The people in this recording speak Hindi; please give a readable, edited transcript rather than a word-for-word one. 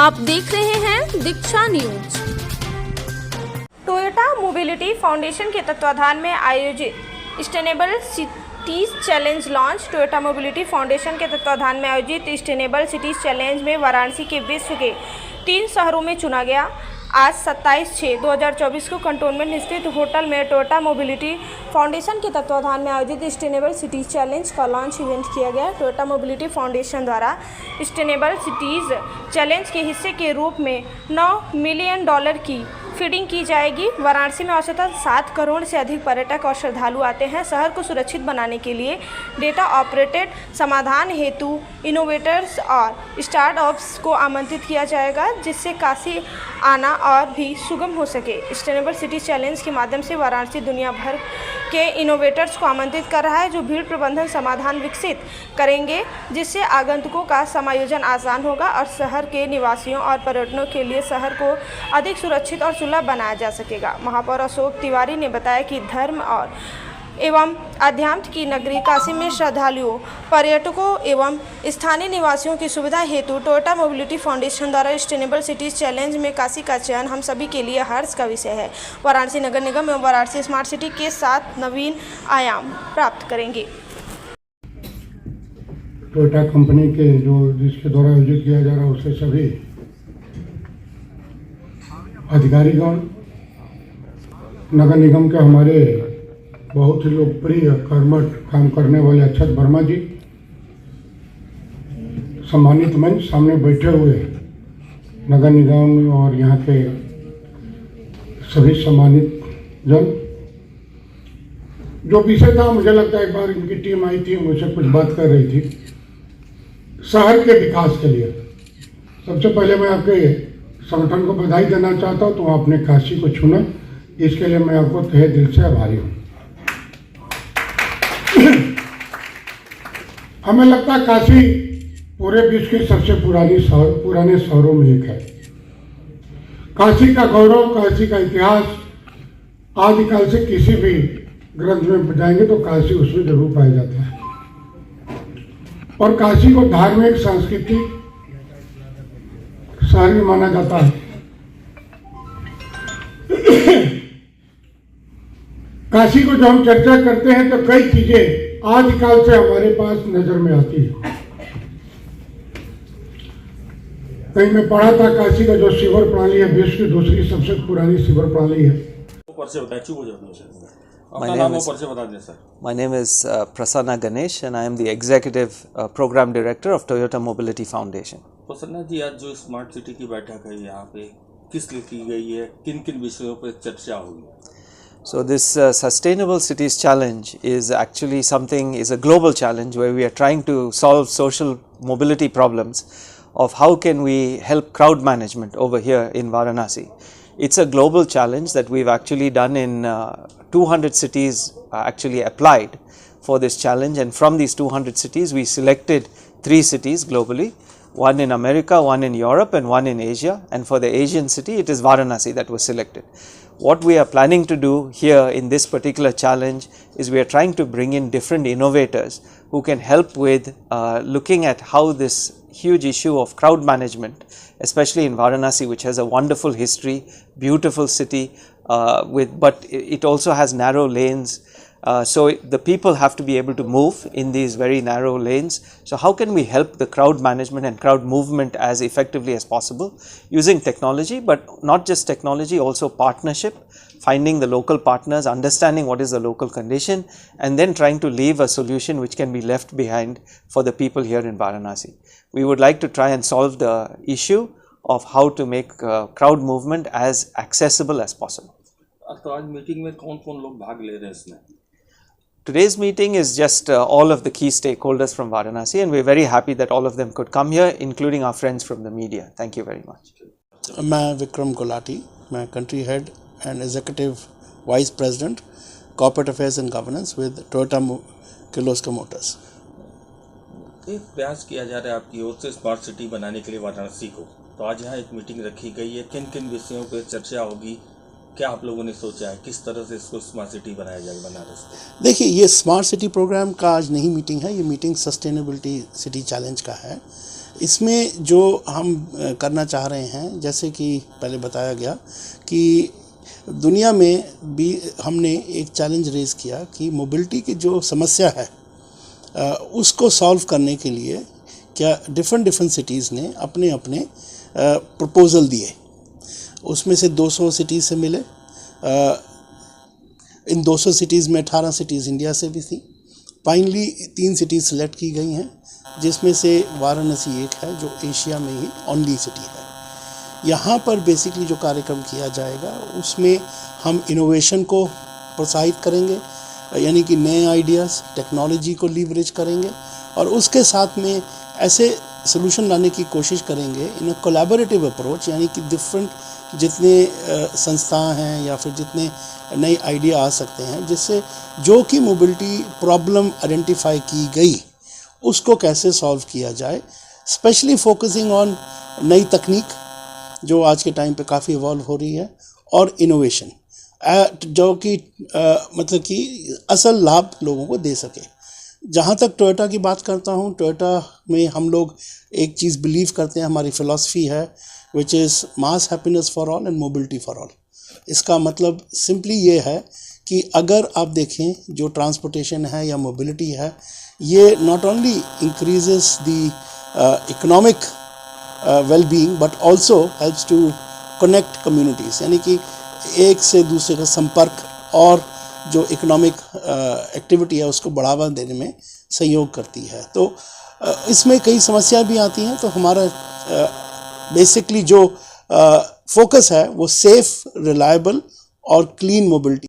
आप देख रहे हैं दीक्षा न्यूज। टोयोटा मोबिलिटी फाउंडेशन के तत्वाधान में आयोजित sustainable cities challenge launch. Toyota mobility foundation के तत्वाधान में आयोजित सस्टेनेबल सिटीज चैलेंज में वाराणसी के विश्व के 3 शहरों में चुना गया। आज 27/6/2024 को कंटोनमेंट स्थित होटल में टोयोटा मोबिलिटी फाउंडेशन के तत्वाधान में आयोजित सस्टेनेबल सिटीज चैलेंज का लॉन्च इवेंट किया गया। टोयोटा मोबिलिटी फाउंडेशन द्वारा सस्टेनेबल सिटीज चैलेंज के हिस्से के रूप में $9 मिलियन की फीडिंग की जाएगी। वाराणसी में औसतन 7 करोड़ से अधिक पर्यटक और श्रद्धालु आते हैं। शहर को सुरक्षित बनाने के लिए डेटा ऑपरेटेड समाधान हेतु इनोवेटर्स और स्टार्टअप्स को आमंत्रित किया जाएगा, जिससे काशी आना और भी सुगम हो सके। सस्टेनेबल सिटी चैलेंज के माध्यम से वाराणसी दुनिया भर के इनोवेटर्स को आमंत्रित कर रहा है, जो भीड़ प्रबंधन समाधान विकसित करेंगे, जिससे आगंतुकों का समायोजन आसान होगा और शहर के निवासियों और पर्यटकों के लिए शहर को अधिक सुरक्षित और सुलभ बनाया जा सकेगा। महापौर अशोक तिवारी ने बताया कि धर्म और एवं अध्यात्म की नगरी काशी में श्रद्धालुओं, पर्यटकों एवं स्थानीय निवासियों की सुविधा हेतु टोयोटा मोबिलिटी फाउंडेशन द्वारा सस्टेनेबल सिटीज चैलेंज में काशी का चयन हम सभी के लिए हर्ष का विषय है। वाराणसी नगर निगम एवं वाराणसी स्मार्ट सिटी के साथ नवीन आयाम प्राप्त करेंगे। टोयोटा कंपनी के जिसके द्वारा आयोजित किया जा रहा है, उससे सभी अधिकारीगण, नगर निगम के हमारे बहुत ही लोकप्रिय कर्मठ काम करने वाले अक्षत वर्मा जी, सम्मानित मंच सामने बैठे हुए नगर निगम और यहाँ के सभी सम्मानित जन। जो विषय था, मुझे लगता है एक बार इनकी टीम आई थी, मुझसे कुछ बात कर रही थी शहर के विकास के लिए। सबसे पहले मैं आपके संगठन को बधाई देना चाहता हूँ, तो आपने काशी को चुना, इसके लिए मैं आपको तहे दिल से आभारी हूँ। हमें लगता है काशी पूरे विश्व की सबसे पुराने शहरों में एक है। काशी का गौरव, काशी का इतिहास आदिकाल से किसी भी ग्रंथ में जाएंगे तो काशी उसमें जरूर पाया जाता है। और काशी को धार्मिक सांस्कृतिक शहर भी माना जाता है। काशी को जब हम चर्चा करते हैं तो कई चीजें आदिकाल से हमारे पास नजर में आती है। कहीं मैं पढ़ा था, काशी का जो सीवर प्रणाली है विश्व की दूसरी सबसे पुरानी सीवर प्रणाली है। My name is Prasanna Ganesh and I am the Executive Program Director of Toyota Mobility Foundation. Prasanna जी, आज जो स्मार्ट सिटी की बैठक है यहाँ पे किस लिए की गई है, किन किन विषयों पर चर्चा होगी? So this Sustainable Cities Challenge is actually is a global challenge where we are trying to solve social mobility problems of how can we help crowd management over here in Varanasi. It's a global challenge that we've actually done in 200 cities actually applied for this challenge, and from these 200 cities we selected 3 cities globally, one in America, one in Europe and one in Asia, and for the Asian city it is Varanasi that was selected. What we are planning to do here in this particular challenge is we are trying to bring in different innovators who can help with looking at how this huge issue of crowd management, especially in Varanasi, which has a wonderful history, beautiful city, but it also has narrow lanes. So the people have to be able to move in these very narrow lanes. So how can we help the crowd management and crowd movement as effectively as possible using technology, but not just technology, also partnership, finding the local partners, understanding what is the local condition, and then trying to leave a solution which can be left behind for the people here in Varanasi. We would like to try and solve the issue of how to make crowd movement as accessible as possible. तो आज मीटिंग में कौन-कौन लोग भाग ले रहे हैं इसमें? Today's meeting is just all of the key stakeholders from Varanasi, and we're very happy that all of them could come here, including our friends from the media. Thank you very much. मैं विक्रम गुलाटी, मैं country head and executive vice president corporate affairs and governance with Toyota Kirloskar Motors. एक प्रयास किया जा रहा है आपकी ओर से स्मार्ट सिटी बनाने के लिए वाराणसी को, तो आज यहाँ एक मीटिंग रखी गई है, किन किन विषयों पर चर्चा होगी, क्या आप लोगों ने सोचा है, किस तरह से इसको स्मार्ट सिटी बनाया जाएगा बनारस को? देखिए, ये स्मार्ट सिटी प्रोग्राम का आज नहीं मीटिंग है, ये मीटिंग सस्टेनेबिलिटी सिटी चैलेंज का है। इसमें जो हम करना चाह रहे हैं, जैसे कि पहले बताया गया कि दुनिया में भी हमने एक चैलेंज रेज किया कि मोबिलिटी की जो समस्या है उसको सॉल्व करने के लिए क्या डिफरेंट सिटीज़ ने अपने अपने प्रपोज़ल दिए। उसमें से 200 सिटीज़ से मिले। इन 200 सिटीज़ में 18 सिटीज़ इंडिया से भी थी। फाइनली 3 सिटीज़ सेलेक्ट की गई हैं, जिसमें से वाराणसी एक है जो एशिया में ही ओनली सिटी है। यहाँ पर बेसिकली जो कार्यक्रम किया जाएगा उसमें हम इनोवेशन को प्रोत्साहित करेंगे, यानी कि नए आइडियाज़, टेक्नोलॉजी को लीवरेज करेंगे और उसके साथ में ऐसे सोल्यूशन लाने की कोशिश करेंगे इन अ कोलैबोरेटिव अप्रोच, यानी कि डिफरेंट जितने संस्थाएं हैं या फिर जितने नए आइडिया आ सकते हैं, जिससे जो कि मोबिलिटी प्रॉब्लम आइडेंटिफाई की गई उसको कैसे सॉल्व किया जाए, स्पेशली फोकसिंग ऑन नई तकनीक जो आज के टाइम पे काफ़ी इवॉल्व हो रही है और इनोवेशन जो कि मतलब कि असल लाभ लोगों को दे सके। जहाँ तक टोयोटा की बात करता हूँ, टोयोटा में हम लोग एक चीज़ बिलीव करते हैं, हमारी फ़िलॉसफी है which is mass happiness for all and mobility for all. इसका मतलब सिंपली ये है कि अगर आप देखें जो ट्रांसपोर्टेशन है या मोबिलिटी है, ये not only increases the economic well being but also helps to connect communities, यानी कि एक से दूसरे का संपर्क और जो इकोनॉमिक एक्टिविटी है उसको बढ़ावा देने में सहयोग करती है। तो इसमें कई समस्या भी आती हैं, तो हमारा बेसिकली जो फोकस है वो सेफ, रिलायबल और क्लीन मोबिलिटी